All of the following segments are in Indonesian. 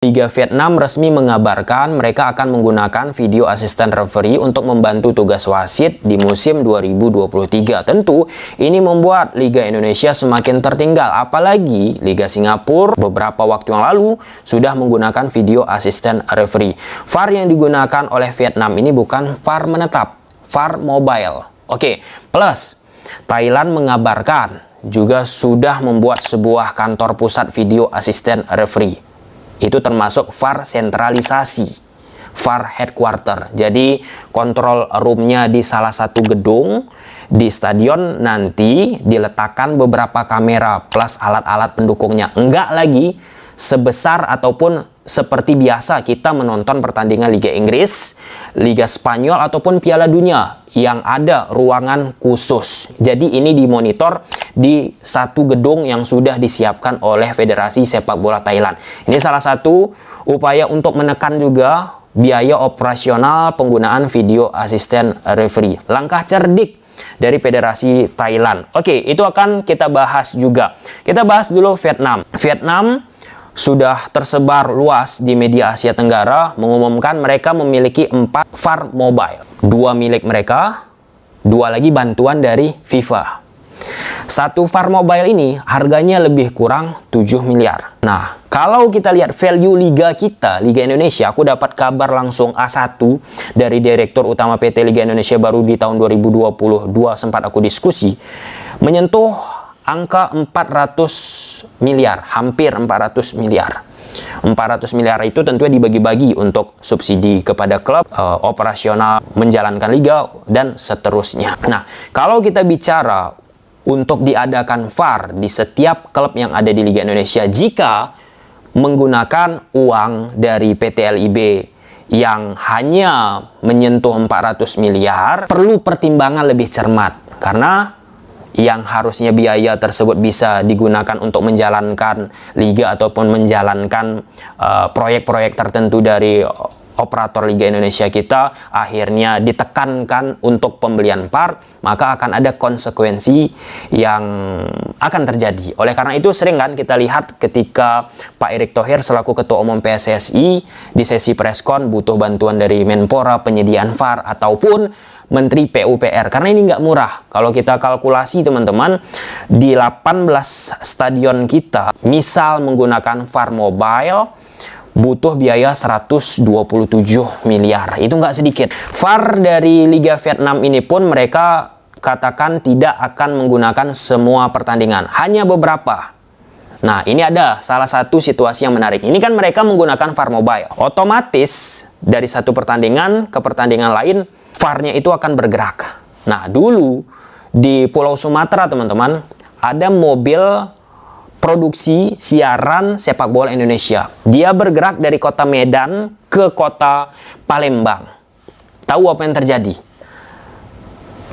Liga Vietnam resmi mengabarkan mereka akan menggunakan video asisten referee untuk membantu tugas wasit di musim 2023. Tentu, ini membuat Liga Indonesia semakin tertinggal. Apalagi Liga Singapura beberapa waktu yang lalu sudah menggunakan video asisten referee. VAR yang digunakan oleh Vietnam ini bukan VAR menetap, VAR mobile. Oke, plus Thailand mengabarkan juga sudah membuat sebuah kantor pusat video asisten referee. Itu termasuk VAR sentralisasi, VAR headquarter. Jadi kontrol roomnya di salah satu gedung di stadion, nanti diletakkan beberapa kamera plus alat-alat pendukungnya. Enggak lagi sebesar ataupun seperti biasa kita menonton pertandingan Liga Inggris, Liga Spanyol ataupun Piala Dunia yang ada ruangan khusus. Jadi ini dimonitor di satu gedung yang sudah disiapkan oleh Federasi Sepak Bola Thailand. Ini salah satu upaya untuk menekan juga biaya operasional penggunaan video asisten referee. Langkah cerdik dari Federasi Thailand. Oke, itu akan kita bahas juga. Kita bahas dulu Vietnam. Vietnam sudah tersebar luas di media Asia Tenggara mengumumkan mereka memiliki 4 VAR mobile. 2 milik mereka, 2 lagi bantuan dari FIFA. Satu VAR mobile ini harganya lebih kurang 7 miliar. Nah, kalau kita lihat value liga kita, Liga Indonesia, aku dapat kabar langsung A1 dari Direktur Utama PT Liga Indonesia baru di tahun 2022 sempat aku diskusi, menyentuh angka 400 miliar, hampir 400 miliar. 400 miliar itu tentunya dibagi-bagi untuk subsidi kepada klub, operasional menjalankan liga, dan seterusnya. Nah, kalau kita bicara untuk diadakan VAR di setiap klub yang ada di Liga Indonesia, jika menggunakan uang dari PT LIB yang hanya menyentuh 400 miliar, perlu pertimbangan lebih cermat. Karena yang harusnya biaya tersebut bisa digunakan untuk menjalankan liga ataupun menjalankan proyek-proyek tertentu dari operator Liga Indonesia kita, akhirnya ditekankan untuk pembelian VAR, maka akan ada konsekuensi yang akan terjadi. Oleh karena itu sering kan kita lihat ketika Pak Erick Thohir selaku Ketua Umum PSSI di sesi preskon butuh bantuan dari Menpora penyediaan VAR ataupun Menteri PUPR, karena ini nggak murah. Kalau kita kalkulasi teman-teman, di 18 stadion kita misal menggunakan VAR mobile butuh biaya 127 miliar. Itu nggak sedikit. VAR dari Liga Vietnam ini pun mereka katakan tidak akan menggunakan semua pertandingan, hanya beberapa. Nah, ini ada salah satu situasi yang menarik. Ini kan mereka menggunakan VAR mobile. Otomatis dari satu pertandingan ke pertandingan lain, VAR-nya itu akan bergerak. Nah, dulu di Pulau Sumatera, teman-teman, ada mobil produksi siaran sepak bola Indonesia. Dia bergerak dari kota Medan ke kota Palembang. Tahu apa yang terjadi?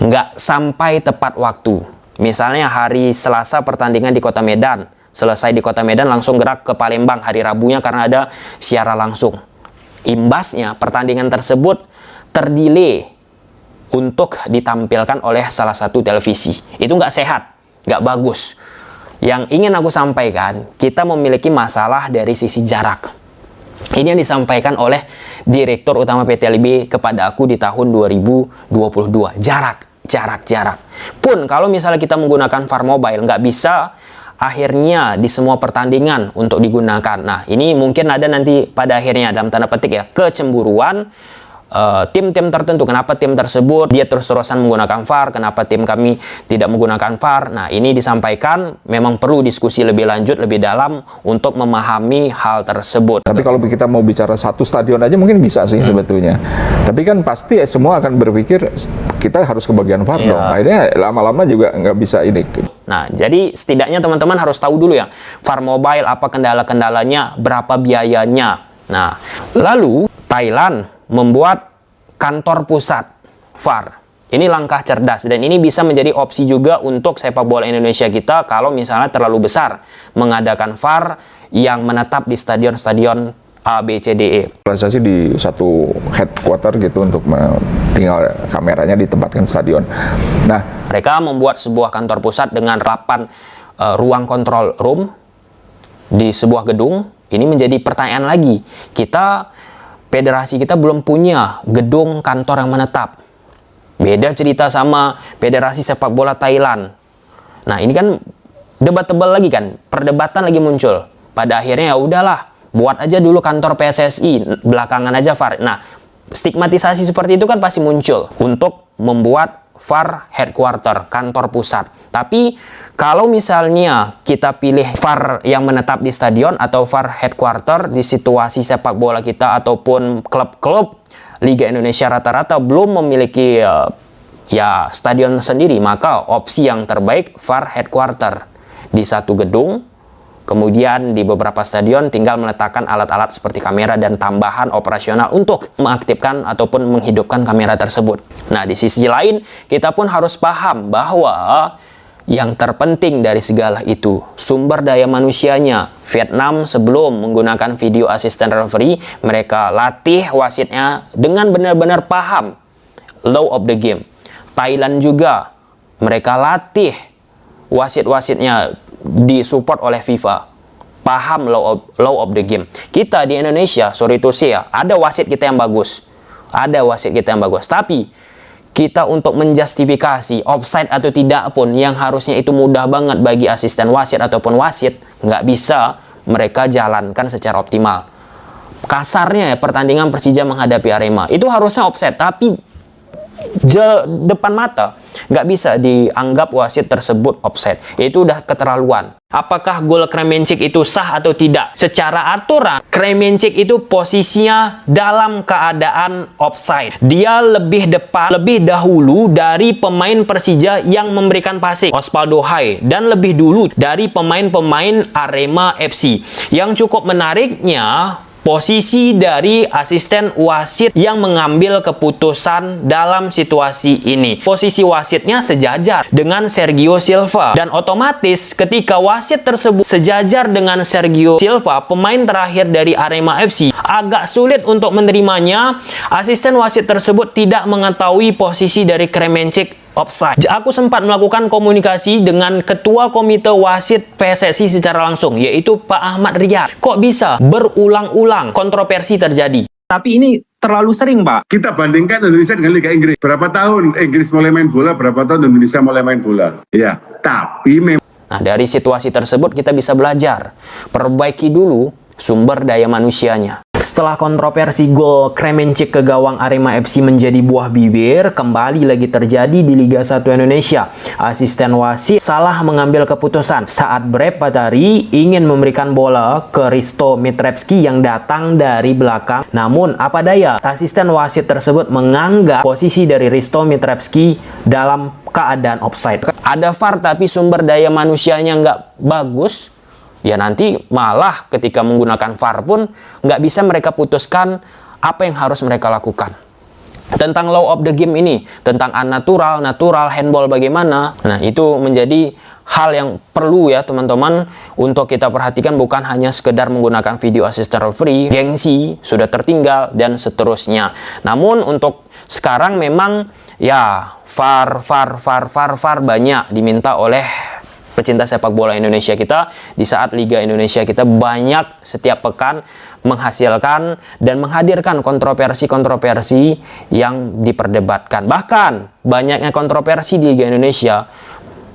Nggak sampai tepat waktu. Misalnya hari Selasa pertandingan di kota Medan. Selesai di kota Medan langsung gerak ke Palembang hari Rabunya karena ada siaran langsung. Imbasnya pertandingan tersebut terdelay untuk ditampilkan oleh salah satu televisi. Itu nggak sehat, nggak bagus. Yang ingin aku sampaikan, kita memiliki masalah dari sisi jarak. Ini yang disampaikan oleh Direktur Utama PT LIB kepada aku di tahun 2022. Jarak. Pun kalau misalnya kita menggunakan VAR mobile, nggak bisa akhirnya di semua pertandingan untuk digunakan. Nah, ini mungkin ada nanti pada akhirnya dalam tanda petik ya, kecemburuan tim-tim tertentu. Kenapa tim tersebut dia terus-terusan menggunakan VAR, kenapa tim kami tidak menggunakan VAR. Nah, ini disampaikan memang perlu diskusi lebih lanjut, lebih dalam untuk memahami hal tersebut. Tapi kalau kita mau bicara satu stadion aja mungkin bisa sih sebetulnya. Tapi kan pasti semua akan berpikir kita harus ke bagian VAR dong. Akhirnya lama-lama juga nggak bisa ini. Nah, jadi setidaknya teman-teman harus tahu dulu ya, VAR mobile apa kendala-kendalanya, berapa biayanya. Nah, lalu Thailand membuat kantor pusat VAR. Ini langkah cerdas dan ini bisa menjadi opsi juga untuk sepak bola Indonesia kita kalau misalnya terlalu besar mengadakan VAR yang menetap di stadion-stadion A, B, C, D, E. Organisasi di satu headquarter gitu untuk tinggal kameranya ditempatkan stadion. Nah, mereka membuat sebuah kantor pusat dengan 8 ruang kontrol room di sebuah gedung. ini menjadi pertanyaan lagi. Federasi kita belum punya gedung kantor yang menetap. Beda cerita sama Federasi Sepak Bola Thailand. Nah, ini kan debatable lagi kan, perdebatan lagi muncul. Pada akhirnya ya udahlah, buat aja dulu kantor PSSI, belakangan aja VAR. Nah, stigmatisasi seperti itu kan pasti muncul untuk membuat VAR headquarter, kantor pusat. Tapi kalau misalnya kita pilih VAR yang menetap di stadion atau VAR headquarter di situasi sepak bola kita ataupun klub-klub Liga Indonesia rata-rata belum memiliki ya stadion sendiri, maka opsi yang terbaik VAR headquarter di satu gedung. Kemudian di beberapa stadion tinggal meletakkan alat-alat seperti kamera dan tambahan operasional untuk mengaktifkan ataupun menghidupkan kamera tersebut. Nah, di sisi lain kita pun harus paham bahwa yang terpenting dari segala itu sumber daya manusianya. Vietnam sebelum menggunakan video assistant referee, mereka latih wasitnya dengan benar-benar paham law of the game. Thailand juga mereka latih wasit-wasitnya disupport oleh FIFA, paham law of the game. Kita di Indonesia, sorry to say ya, ada wasit kita yang bagus, tapi kita untuk menjustifikasi offside atau tidak pun yang harusnya itu mudah banget bagi asisten wasit ataupun wasit, nggak bisa mereka jalankan secara optimal. Kasarnya ya, pertandingan Persija menghadapi Arema itu harusnya offside, tapi depan mata nggak bisa dianggap wasit tersebut offside. Itu udah keterlaluan. Apakah gol Kremenchik itu sah atau tidak? Secara aturan, Kremenchik itu posisinya dalam keadaan offside. Dia lebih dahulu dari pemain Persija yang memberikan passing, Osvaldo Hai, dan lebih dulu dari pemain-pemain Arema FC. Yang cukup menariknya, posisi dari asisten wasit yang mengambil keputusan dalam situasi ini. Posisi wasitnya sejajar dengan Sergio Silva. Dan otomatis ketika wasit tersebut sejajar dengan Sergio Silva, pemain terakhir dari Arema FC, agak sulit untuk menerimanya. Asisten wasit tersebut tidak mengetahui posisi dari Kremenchik offside. Aku sempat melakukan komunikasi dengan Ketua Komite Wasit PSSI secara langsung, yaitu Pak Ahmad Riyad. Kok bisa berulang-ulang kontroversi terjadi? Tapi ini terlalu sering, Pak. Kita bandingkan Indonesia dengan Liga Inggris. Berapa tahun Inggris mulai main bola, berapa tahun Indonesia mulai main bola. Ya, tapi memang. Nah, dari situasi tersebut kita bisa belajar. Perbaiki dulu sumber daya manusianya. Setelah kontroversi gol Kremenchik ke gawang Arema FC menjadi buah bibir, kembali lagi terjadi di Liga 1 Indonesia. Asisten wasit salah mengambil keputusan saat Brep Patari ingin memberikan bola ke Risto Mitrevski yang datang dari belakang. Namun, apa daya, asisten wasit tersebut menganggap posisi dari Risto Mitrevski dalam keadaan offside. Ada VAR tapi sumber daya manusianya nggak bagus, ya nanti malah ketika menggunakan VAR pun nggak bisa mereka putuskan apa yang harus mereka lakukan. Tentang law of the game ini, tentang unnatural, natural, handball bagaimana, nah itu menjadi hal yang perlu ya teman-teman untuk kita perhatikan, bukan hanya sekedar menggunakan video assistant referee, gengsi, sudah tertinggal, dan seterusnya. Namun untuk sekarang memang ya VAR banyak diminta oleh pecinta sepak bola Indonesia kita di saat Liga Indonesia kita banyak setiap pekan menghasilkan dan menghadirkan kontroversi-kontroversi yang diperdebatkan. Bahkan banyaknya kontroversi di Liga Indonesia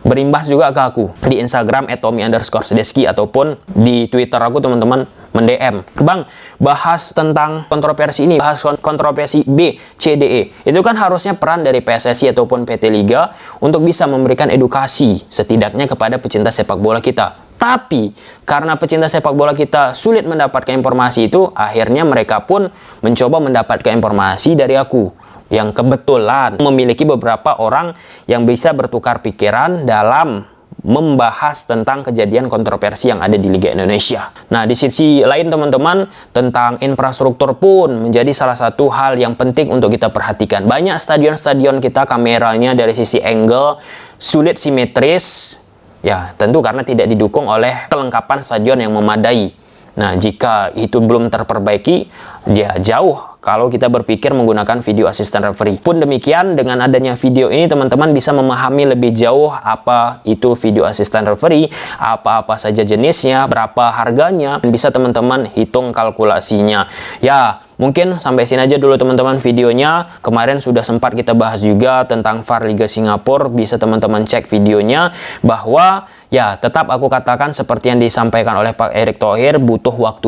berimbas juga ke aku di Instagram @tommy_sedeski ataupun di Twitter aku, teman-teman mendm, Bang, bahas tentang kontroversi ini, bahas kontroversi B, C, D, E. Itu kan harusnya peran dari PSSI ataupun PT Liga untuk bisa memberikan edukasi setidaknya kepada pecinta sepak bola kita. Tapi karena pecinta sepak bola kita sulit mendapatkan informasi itu, akhirnya mereka pun mencoba mendapatkan informasi dari aku, yang kebetulan memiliki beberapa orang yang bisa bertukar pikiran dalam membahas tentang kejadian kontroversi yang ada di Liga Indonesia. Nah, di sisi lain teman-teman, tentang infrastruktur pun menjadi salah satu hal yang penting untuk kita perhatikan. Banyak stadion-stadion kita kameranya dari sisi angle sulit simetris, ya tentu karena tidak didukung oleh kelengkapan stadion yang memadai. Nah, jika itu belum terperbaiki, ya jauh kalau kita berpikir menggunakan video assistant referee. Pun demikian, dengan adanya video ini teman-teman bisa memahami lebih jauh apa itu video assistant referee, apa-apa saja jenisnya, berapa harganya, dan bisa teman-teman hitung kalkulasinya. Ya, mungkin sampai sini aja dulu teman-teman videonya. Kemarin sudah sempat kita bahas juga tentang VAR Liga Singapura. Bisa teman-teman cek videonya, bahwa ya tetap aku katakan seperti yang disampaikan oleh Pak Erick Thohir, butuh waktu.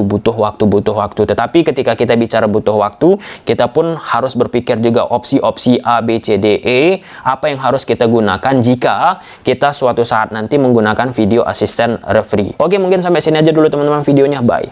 Tetapi ketika kita bicara butuh waktu, kita pun harus berpikir juga opsi-opsi A, B, C, D, E, apa yang harus kita gunakan jika kita suatu saat nanti menggunakan video assistant referee. Oke, mungkin sampai sini aja dulu teman-teman videonya. Bye.